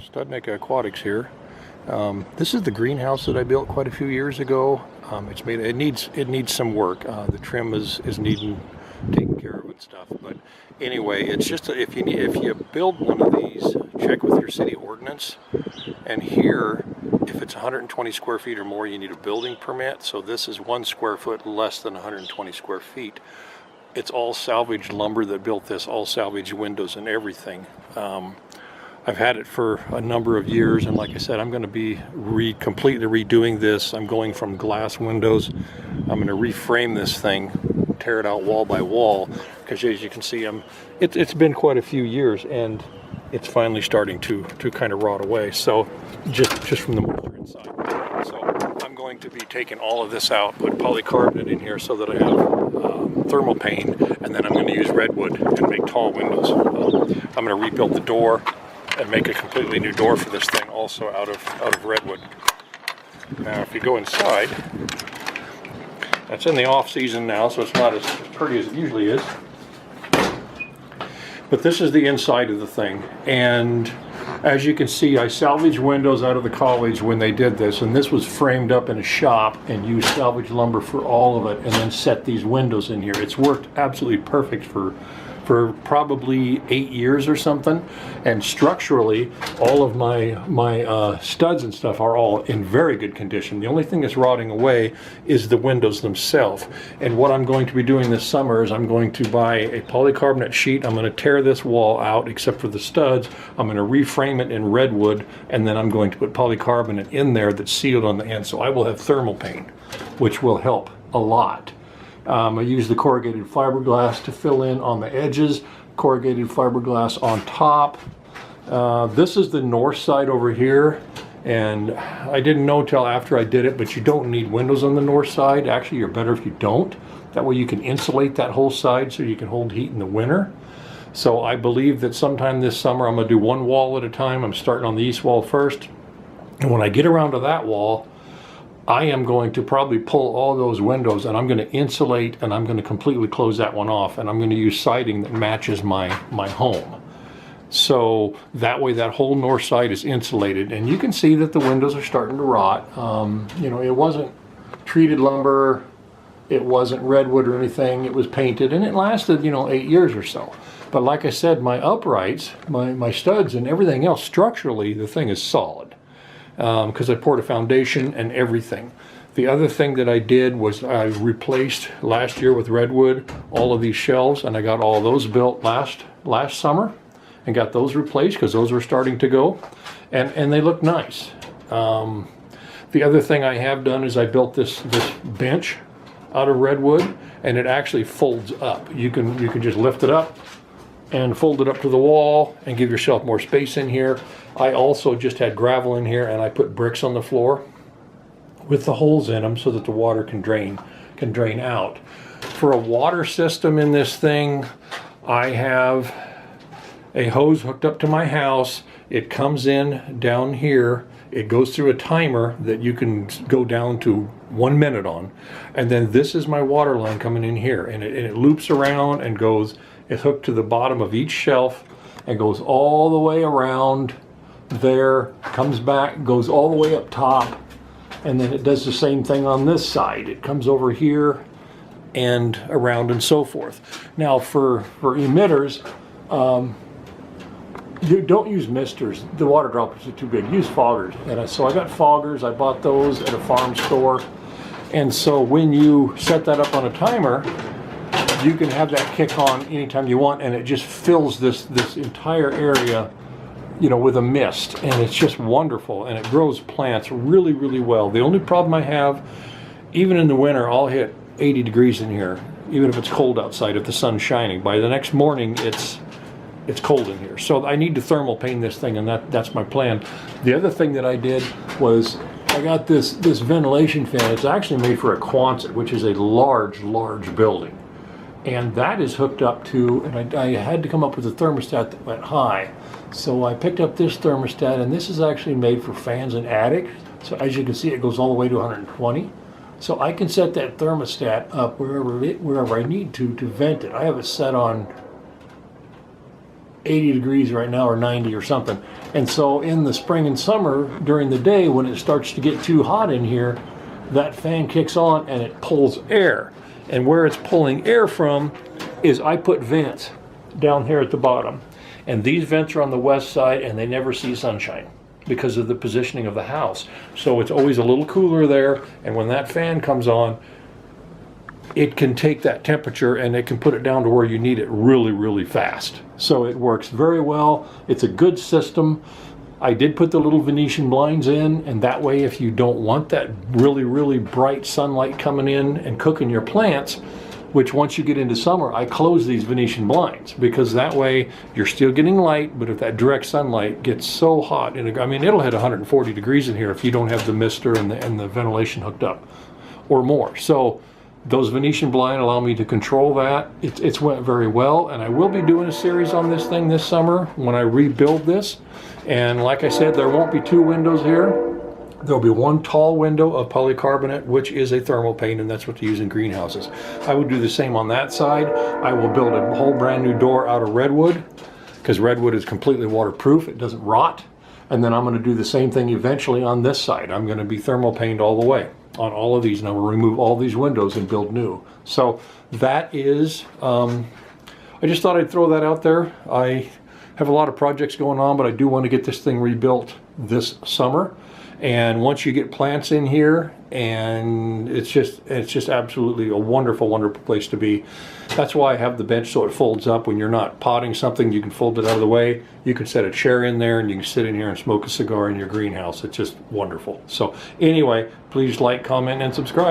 Studnickaaquatics here. This is the greenhouse that I built quite a few years ago. It needs some work. The trim is needing taken care of and stuff. But anyway, it's just if you build one of these, check with your city ordinance. And here, if it's 120 square feet or more, you need a building permit. So this is 1 square foot less than 120 square feet. It's all salvage lumber that built this, all salvage windows and everything. I've had it for a number of years, and like I said, I'm going to be completely redoing this. I'm going from glass windows. I'm going to reframe this thing, tear it out wall by wall, because as you can see, it's been quite a few years, and it's finally starting to kind of rot away. So just from the moisture inside. So I'm going to be taking all of this out, put polycarbonate in here so that I have thermal pane, and then I'm going to use redwood and make tall windows. I'm going to rebuild the door and make a completely new door for this thing, also out of redwood. Now, if you go inside, that's in the off season now, so it's not as pretty as it usually is. But this is the inside of the thing, and as you can see, I salvaged windows out of the college when they did this, and this was framed up in a shop and used salvage lumber for all of it, and then set these windows in here. It's worked absolutely perfect for probably 8 years or something, and structurally all of my studs and stuff are all in very good condition. The only thing that's rotting away is the windows themselves. And what I'm going to be doing this summer is I'm going to buy a polycarbonate sheet. I'm going to tear this wall out except for the studs. I'm going to reframe it in redwood, and then I'm going to put polycarbonate in there that's sealed on the end, so I will have thermal pane, which will help a lot. I use the corrugated fiberglass to fill in on the edges, corrugated fiberglass on top. This is the north side over here, and I didn't know till after I did it, but you don't need windows on the north side. Actually, you're better if you don't. That way you can insulate that whole side so you can hold heat in the winter. So I believe that sometime this summer I'm going to do one wall at a time. I'm starting on the east wall first, and when I get around to that wall, I am going to probably pull all those windows, and I'm going to insulate, and I'm going to completely close that one off, and I'm going to use siding that matches my home. So that way that whole north side is insulated, and you can see that the windows are starting to rot. You know, it wasn't treated lumber, it wasn't redwood or anything, it was painted, and it lasted, you know, 8 years or so. But like I said, my uprights, my studs and everything else, structurally the thing is solid. Because I poured a foundation and everything. The other thing that I did was I replaced last year with redwood all of these shelves, and I got all those built last summer and got those replaced because those were starting to go, and they look nice. The other thing I have done is I built this bench out of redwood, and it actually folds up. You can just lift it up and fold it up to the wall and give yourself more space in here. I also just had gravel in here, and I put bricks on the floor with the holes in them so that the water can drain out. For a water system in this thing, I have a hose hooked up to my house. It comes in down here. It goes through a timer that you can go down to 1 minute on, and then this is my water line coming in here, and it loops around and goes. It's hooked to the bottom of each shelf and goes all the way around there, comes back, goes all the way up top, and then it does the same thing on this side. It comes over here and around and so forth. Now for emitters, you don't use misters. The water droplets are too big. Use foggers. And so I got foggers. I bought those at a farm store. And so when you set that up on a timer, you can have that kick on anytime you want, and it just fills this entire area, you know, with a mist, and it's just wonderful, and it grows plants really, really well. The only problem I have, even in the winter, I'll hit 80 degrees in here, even if it's cold outside, if the sun's shining. By the next morning, it's cold in here. So I need to thermal pane this thing, and that's my plan. The other thing that I did was I got this ventilation fan. It's actually made for a Quonset, which is a large building. And that is hooked up to, and I had to come up with a thermostat that went high. So I picked up this thermostat, and this is actually made for fans and attic. So as you can see, it goes all the way to 120. So I can set that thermostat up wherever I need to vent it. I have it set on 80 degrees right now, or 90 or something. And so in the spring and summer, during the day, when it starts to get too hot in here, that fan kicks on and it pulls air. And where it's pulling air from is I put vents down here at the bottom. And these vents are on the west side and they never see sunshine because of the positioning of the house. So it's always a little cooler there, and when that fan comes on, it can take that temperature and it can put it down to where you need it really, really fast. So it works very well. It's a good system. I did put the little Venetian blinds in, and that way if you don't want that really, really bright sunlight coming in and cooking your plants, which once you get into summer, I close these Venetian blinds, because that way you're still getting light, but if that direct sunlight gets so hot, and I mean, it'll hit 140 degrees in here if you don't have the mister and the ventilation hooked up, or more. So those Venetian blinds allow me to control that. It's went very well, and I will be doing a series on this thing this summer when I rebuild this. And like I said, there won't be 2 windows here. There'll be 1 tall window of polycarbonate, which is a thermal paint, and that's what they use in greenhouses. I would do the same on that side. I will build a whole brand new door out of redwood, because redwood is completely waterproof. It doesn't rot. And then I'm going to do the same thing eventually on this side. I'm going to be thermal paint all the way on all of these, and I will remove all these windows and build new. So that is, I just thought I'd throw that out there. I have a lot of projects going on, but I do want to get this thing rebuilt this summer. And once you get plants in here, and it's just absolutely a wonderful, wonderful place to be. That's why I have the bench so it folds up. When you're not potting something, you can fold it out of the way. You can set a chair in there, and you can sit in here and smoke a cigar in your greenhouse. It's just wonderful. So anyway, please like, comment, and subscribe.